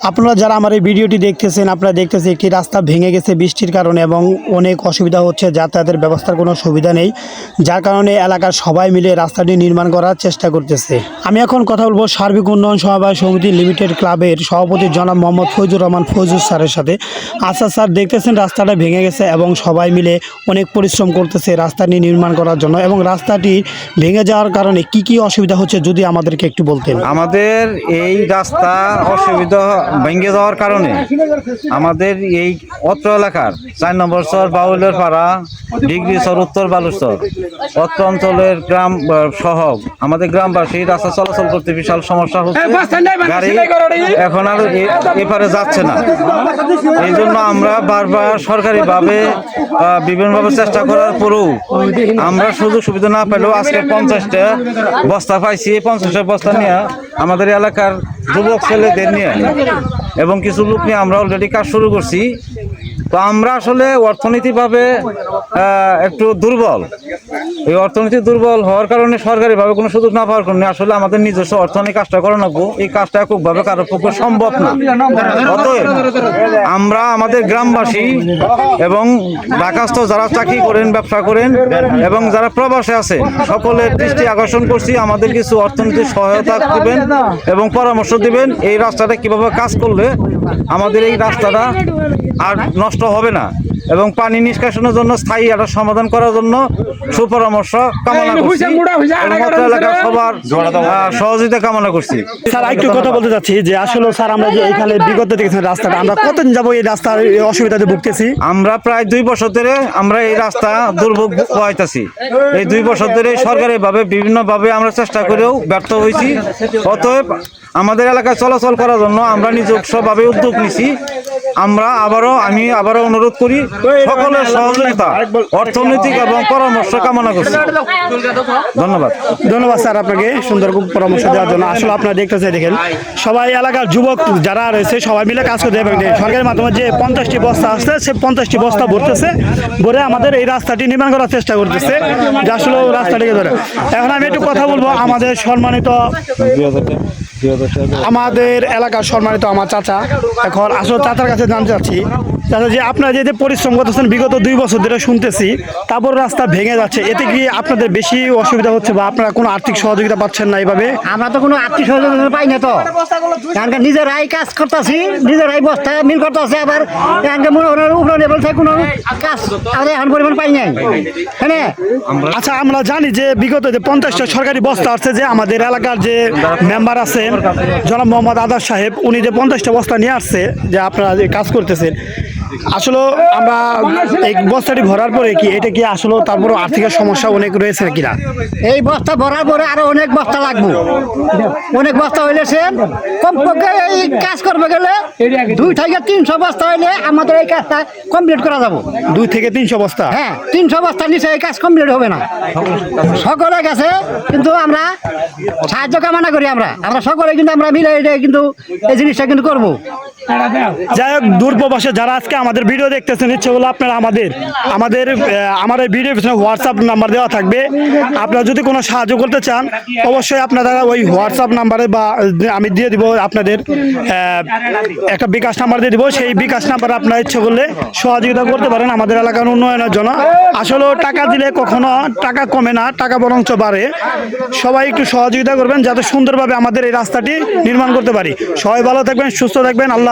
আপনারা যারা আমার এই ভিডিওটি দেখতেছেন, আপনারা দেখতেছেন একটি রাস্তা ভেঙে গেছে বৃষ্টির কারণে এবং অনেক অসুবিধা হচ্ছে, যাতায়াতের ব্যবস্থার কোনো সুবিধা নেই, যার কারণে এলাকার সবাই মিলে রাস্তাটি নির্মাণ করার চেষ্টা করতেছে। আমি এখন কথা বলবো সার্বিক উন্নয়ন সমবায় সমিতি লিমিটেড ক্লাবের সভাপতি জনাব মোহাম্মদ ফৈজুর রহমান ফৈজুর স্যারের সাথে। আচ্ছা স্যার, দেখতেছেন রাস্তাটা ভেঙে গেছে এবং সবাই মিলে অনেক পরিশ্রম করতেছে রাস্তাটি নির্মাণ করার জন্য, এবং রাস্তাটি ভেঙে যাওয়ার কারণে কি কি অসুবিধা হচ্ছে যদি আমাদেরকে একটু বলতেন। আমাদের এই রাস্তা অসুবিধা ভেঙে যাওয়ার কারণে আমাদের এই অত্র এলাকার ৪ নম্বর চর বাউলের পাড়া, ডিগ্রি চর, উত্তর বালুচর অত্র অঞ্চলের গ্রাম সহ আমাদের গ্রামবাসী রাস্তা চলাচল করতে বিশাল সমস্যা হচ্ছে। গাড়ি এখন আর এপারে যাচ্ছে না। এই জন্য আমরা বারবার সরকারিভাবে বিভিন্নভাবে চেষ্টা করার পরেও আমরা সুযোগ সুবিধা না পেলেও আজকে 50টা বস্তা পাইছি। এই 50টা বস্তা নিয়ে আমাদের এলাকার যুবক ছেলেদের নিয়ে এবং কিছু লোক নিয়ে আমরা অলরেডি কাজ শুরু করছি। তো আমরা আসলে অর্থনৈতিকভাবে একটু দুর্বল। এই অর্থনীতি দুর্বল হওয়ার কারণে সরকারিভাবে কোনো সুযোগ না পাওয়ার কারণে আসলে আমাদের নিজস্ব অর্থনৈতিক কাজটা করে নেবো। এই কাজটা এককভাবে কারোর পক্ষে সম্ভব না। অতএব আমরা আমাদের গ্রামবাসী এবং ঢাকাস্থ যারা চাকরি করেন, ব্যবসা করেন এবং যারা প্রবাসে আছে সকলের দৃষ্টি আকর্ষণ করছি, আমাদের কিছু অর্থনৈতিক সহায়তা দিবেন এবং পরামর্শ দিবেন এই রাস্তাটা কিভাবে কাজ করলে আমাদের এই রাস্তাটা আর নষ্ট হবে না এবং পানি নিষ্কাশনের জন্য স্থায়ী একটা সমাধান করার জন্য সুপরামর্শ কামনা করছি। এলাকার সবার সহযোগিতা কামনা করছি। স্যার, একটু কথা বলতে চাচ্ছি যে আসলে স্যার আমরা যে এখানে বিগত দেখেছি রাস্তাটা, আমরা কতদিন যাবো এই রাস্তার অসুবিধাতে ভুগতেছি? আমরা প্রায় 2 বছর ধরে আমরা এই রাস্তা দুর্ভোগ পোহাইতেছি। এই 2 বছর ধরে সরকারিভাবে বিভিন্নভাবে আমরা চেষ্টা করেও ব্যর্থ হয়েছি। অতএব আমাদের এলাকায় চলাচল করার জন্য আমরা নিজস্বভাবে উদ্যোগ নিছি। আমি আবারও অনুরোধ করি সকলের সহযোগিতা, অর্থনৈতিক এবং পরামর্শ কামনা করছি। ধন্যবাদ স্যার আপনাকে সুন্দর পরামর্শ দেওয়ার জন্য। আসলে আপনারা দেখতেছেন, দেখেন সবাই এলাকার যুবক যারা রয়েছে সবাই মিলে কাজ করতে এবং সরকারের মাধ্যমে যে 50টি বস্তা আসছে সে 50টি বস্তা ভরতেছে, ভরে আমাদের এই রাস্তাটি নির্মাণ করার চেষ্টা করতেছে, যে আসলে রাস্তাটিকে ধরে। এখন আমি একটু কথা বলবো আমাদের এলাকার সম্মানিত আমার চাচা। এখন আসলে চাচার কাছে জানতে চাচ্ছি, চাচা যে আপনারা যে পরিশ্রম করতেছেন বিগত 2 বছর ধরে শুনতেছি, তারপর রাস্তা ভেঙে যাচ্ছে, এতে কি আপনাদের বেশি অসুবিধা হচ্ছে বা আপনারা কোনো আর্থিক সহযোগিতা পাচ্ছেন না? এইভাবে আমরা তো কোনো আর্থিক সহযোগিতা পাই না, তো এখানকার নিজেরাই কাজ করতেছি, নিজেরাই বস্তা মিল করতেছে, আবার এখানকার উপরে বলছে কোনো কাজ আমরা এখন পরিমাণ পাই নাই। হ্যাঁ, আচ্ছা, আমরা জানি যে বিগত যে 50টা সরকারি বস্তা আসছে, যে আমাদের এলাকার যে মেম্বার আছেন জনাব মোহাম্মদ আদার সাহেব, উনি যে 50টা বস্তা নিয়ে আসছে যে আপনারা যে কাজ করতেছেন, আসলে আমরা এই বস্তাটি ভরার পরে কি এটা কি আসলে তারপর আর্থিক সমস্যা অনেক রয়েছে কিনা? এই বস্তা ভরার পরে আরো অনেক বস্তা লাগবে। অনেক বস্তা হইলে সে কমপক্ষে এই কাজ করবে গেলে 2 থেকে 300 বস্তা হইলে আমাদের এই কাজটা কমপ্লিট করা যাবে। 2 থেকে 300 বস্তা? হ্যাঁ, 300 বস্তার নিচে এই কাজ কমপ্লিট হবে না। সকলে গেছে কিন্তু আমরা সাহায্য কামনা করি। আমরা সকলে কিন্তু আমরা মিলে কিন্তু এই জিনিসটা কিন্তু করবো। যাই হোক, দূরপ্রবাসে যারা আজকে আমাদের ভিডিও দেখতেছেন, ইচ্ছে হলো আপনারা আমাদের ভিডিওর পিছনে হোয়াটসঅ্যাপ নাম্বার দেওয়া থাকবে। আপনারা যদি কোনো সাহায্য করতে চান অবশ্যই আপনারা ওই হোয়াটসঅ্যাপ নাম্বারে বা আমি দিয়ে দিব আপনাদের একটা বিকাশ নাম্বার দিয়ে দিব, সেই বিকাশ নাম্বারে আপনারা ইচ্ছে করলে সহযোগিতা করতে পারেন আমাদের এলাকার উন্নয়নের জন্য। আসলে টাকা দিলে কখনো টাকা কমে না, টাকা বরঞ্চ বাড়ে। সবাই একটু সহযোগিতা করবেন যাতে সুন্দরভাবে আমাদের এই রাস্তাটি নির্মাণ করতে পারি। সবাই ভালো থাকবেন, সুস্থ থাকবেন। আল্লাহ।